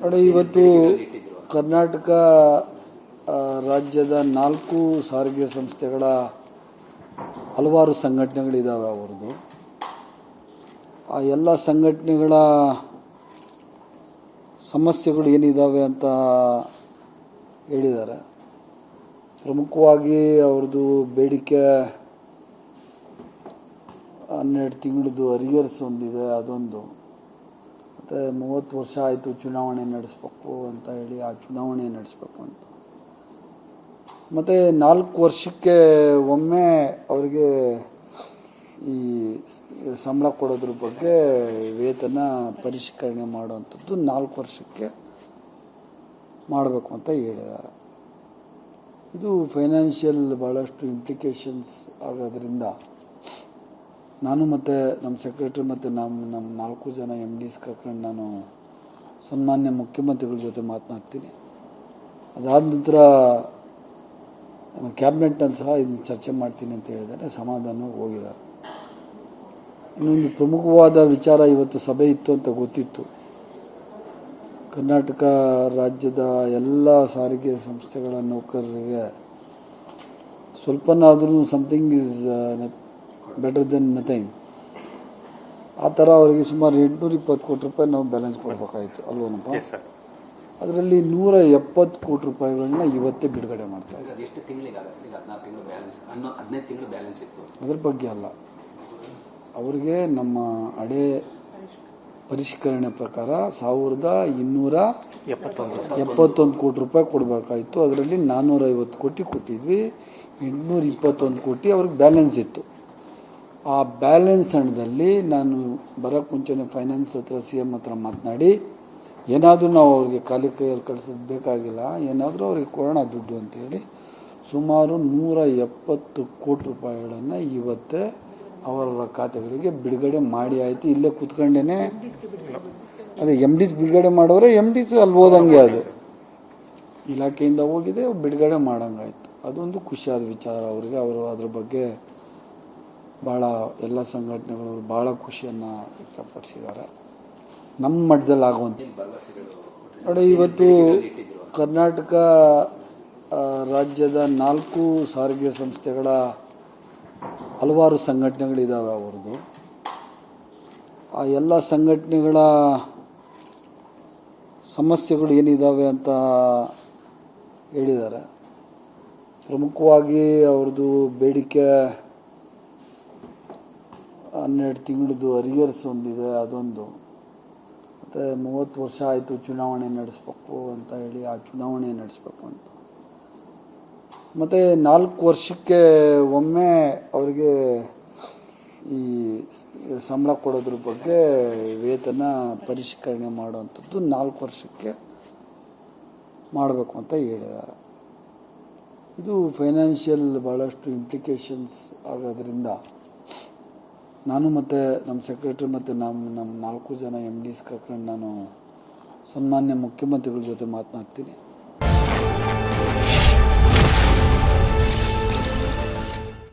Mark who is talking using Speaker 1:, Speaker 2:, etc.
Speaker 1: ನೋಡಿ, ಇವತ್ತು ಕರ್ನಾಟಕ ರಾಜ್ಯದ 4 ಸಾರಿಗೆ ಸಂಸ್ಥೆಗಳ ಹಲವಾರು ಸಂಘಟನೆಗಳಿದ್ದಾವೆ. ಅವರದು ಆ ಎಲ್ಲ ಸಂಘಟನೆಗಳ ಸಮಸ್ಯೆಗಳು ಏನಿದ್ದಾವೆ ಅಂತ ಹೇಳಿದ್ದಾರೆ. ಪ್ರಮುಖವಾಗಿ ಅವ್ರದ್ದು ಬೇಡಿಕೆ 12 ತಿಂಗಳದ್ದು ಅರಿಯರ್ಸ್ ಒಂದಿದೆ, ಅದೊಂದು. ಮತ್ತು 30 ವರ್ಷ ಆಯಿತು ಚುನಾವಣೆ ನಡೆಸಬೇಕು ಅಂತ ಹೇಳಿ, ಆ ಚುನಾವಣೆ ನಡೆಸಬೇಕು ಅಂತ. ಮತ್ತು 4 ವರ್ಷಕ್ಕೆ ಒಮ್ಮೆ ಅವರಿಗೆ ಈ ಸಂಬಳ ಕೊಡೋದ್ರ ಬಗ್ಗೆ ವೇತನ ಪರಿಷ್ಕರಣೆ ಮಾಡುವಂಥದ್ದು 4 ವರ್ಷಕ್ಕೆ ಮಾಡಬೇಕು ಅಂತ ಹೇಳಿದ್ದಾರೆ. ಇದು ಫೈನಾನ್ಷಿಯಲ್ ಭಾಳಷ್ಟು ಇಂಪ್ಲಿಕೇಶನ್ಸ್ ಆಗೋದ್ರಿಂದ ನಾನು ಮತ್ತು ನಮ್ಮ ಸೆಕ್ರೆಟರಿ ಮತ್ತು ನಮ್ಮ 4 ಜನ MDs ಕರ್ಕೊಂಡು ನಾನು ಸನ್ಮಾನ್ಯ ಮುಖ್ಯಮಂತ್ರಿಗಳ ಜೊತೆ ಮಾತನಾಡ್ತೀನಿ. ಅದಾದ ನಂತರ ಕ್ಯಾಬಿನೆಟ್ನಲ್ಲಿ ಸಹ ಇದನ್ನು ಚರ್ಚೆ ಮಾಡ್ತೀನಿ ಅಂತ ಹೇಳಿದರೆ ಸಮಾಧಾನವಾಗಿ ಹೋಗಿದ್ದಾರೆ. ಇನ್ನೊಂದು ಪ್ರಮುಖವಾದ ವಿಚಾರ, ಇವತ್ತು ಸಭೆ ಇತ್ತು ಅಂತ ಗೊತ್ತಿತ್ತು. ಕರ್ನಾಟಕ ರಾಜ್ಯದ ಎಲ್ಲ ಸಾರಿಗೆ ಸಂಸ್ಥೆಗಳ ನೌಕರರಿಗೆ ಸ್ವಲ್ಪನಾದ್ರೂ something is better than nothing. ಆ ಥರ ಅವರಿಗೆ ಸುಮಾರು 820 ಕೋಟಿ ರೂಪಾಯಿ ನಾವು ಬ್ಯಾಲೆನ್ಸ್ ಕೊಡಬೇಕಾಯಿತು ಅಲ್ವನಪ್ಪ. ಅದರಲ್ಲಿ 170 ಕೋಟಿ ರೂಪಾಯಿಗಳನ್ನ ಇವತ್ತೇ ಬಿಡುಗಡೆ ಮಾಡ್ತಾ ಇದ್ದಾರೆ. ಅದ್ರ ಬಗ್ಗೆ ಅಲ್ಲ, ಅವರಿಗೆ ನಮ್ಮ ಹಳೆ ಪರಿಷ್ಕರಣೆ ಪ್ರಕಾರ 1271 ಕೋಟಿ ರೂಪಾಯಿ ಕೊಡಬೇಕಾಯಿತು. ಅದರಲ್ಲಿ 450 ಕೋಟಿ ಕೊಟ್ಟಿದ್ವಿ, 821 ಕೋಟಿ ಅವ್ರಿಗೆ ಬ್ಯಾಲೆನ್ಸ್ ಇತ್ತು. ಆ ಬ್ಯಾಲೆನ್ಸ್ ಹಣದಲ್ಲಿ ನಾನು ಬರೋಕ್ಕೆ ಮುಂಚೆನೇ ಫೈನಾನ್ಸ್ ಹತ್ರ CM ಹತ್ರ ಮಾತನಾಡಿ, ಏನಾದರೂ ನಾವು ಅವ್ರಿಗೆ ಖಾಲಿ ಕೈಯಲ್ಲಿ ಕಳಿಸೋದು ಬೇಕಾಗಿಲ್ಲ, ಏನಾದರೂ ಅವ್ರಿಗೆ ಕೊಡೋಣ ದುಡ್ಡು ಅಂತೇಳಿ ಸುಮಾರು 170 ಕೋಟಿ ರೂಪಾಯಿಗಳನ್ನು ಇವತ್ತೇ ಅವರ ಖಾತೆಗಳಿಗೆ ಬಿಡುಗಡೆ ಮಾಡಿ ಆಯಿತು. ಇಲ್ಲೇ ಕೂತ್ಕೊಂಡೇನೆ ಅದೇ MDs ಬಿಡುಗಡೆ ಮಾಡೋರೆ, MDs ಅಲ್ಲಿ ಹೋದಂಗೆ ಅದು ಇಲಾಖೆಯಿಂದ ಹೋಗಿದೆ, ಬಿಡುಗಡೆ ಮಾಡೋಂಗಾಯ್ತು. ಅದೊಂದು ಖುಷಿಯಾದ ವಿಚಾರ ಅವರಿಗೆ. ಅವರು ಅದ್ರ ಬಗ್ಗೆ ಭಾಳ ಎಲ್ಲ ಸಂಘಟನೆಗಳು ಭಾಳ ಖುಷಿಯನ್ನು ವ್ಯಕ್ತಪಡಿಸಿದ್ದಾರೆ. ನಮ್ಮ ಮಟ್ಟದಲ್ಲಿ ಆಗುವಂಥ ನೋಡಿ, ಇವತ್ತು ಕರ್ನಾಟಕ ರಾಜ್ಯದ 4 ಸಾರಿಗೆ ಸಂಸ್ಥೆಗಳ ಹಲವಾರು ಸಂಘಟನೆಗಳಿದ್ದಾವೆ. ಅವರದು ಆ ಎಲ್ಲ ಸಂಘಟನೆಗಳ ಸಮಸ್ಯೆಗಳು ಏನಿದ್ದಾವೆ ಅಂತ ಹೇಳಿದ್ದಾರೆ. ಪ್ರಮುಖವಾಗಿ ಅವ್ರದ್ದು ಬೇಡಿಕೆ 12 ತಿಂಗಳದ್ದು ಅರಿಯರ್ಸ್ ಒಂದಿದೆ, ಅದೊಂದು. ಮತ್ತು 30 ವರ್ಷ ಆಯಿತು ಚುನಾವಣೆ ನಡೆಸಬೇಕು ಅಂತ ಹೇಳಿ, ಆ ಚುನಾವಣೆ ನಡೆಸಬೇಕು ಅಂತ. ಮತ್ತು 4 ವರ್ಷಕ್ಕೆ ಒಮ್ಮೆ ಅವರಿಗೆ ಈ ಸಂಬಳ ಕೊಡೋದ್ರ ಬಗ್ಗೆ ವೇತನ ಪರಿಷ್ಕರಣೆ ಮಾಡುವಂಥದ್ದು 4 ವರ್ಷಕ್ಕೆ ಮಾಡಬೇಕು ಅಂತ ಹೇಳಿದ್ದಾರೆ. ಇದು ಫೈನಾನ್ಷಿಯಲ್ ಭಾಳಷ್ಟು ಇಂಪ್ಲಿಕೇಶನ್ಸ್ ಆಗೋದ್ರಿಂದ ನಾನು ಮತ್ತು ನಮ್ಮ ಸೆಕ್ರೆಟರಿ ಮತ್ತು ನಮ್ಮ 4 ಜನ MDs ಕರ್ಕೊಂಡು ನಾನು ಸನ್ಮಾನ್ಯ ಮುಖ್ಯಮಂತ್ರಿಗಳ ಜೊತೆ ಮಾತನಾಡ್ತೀನಿ.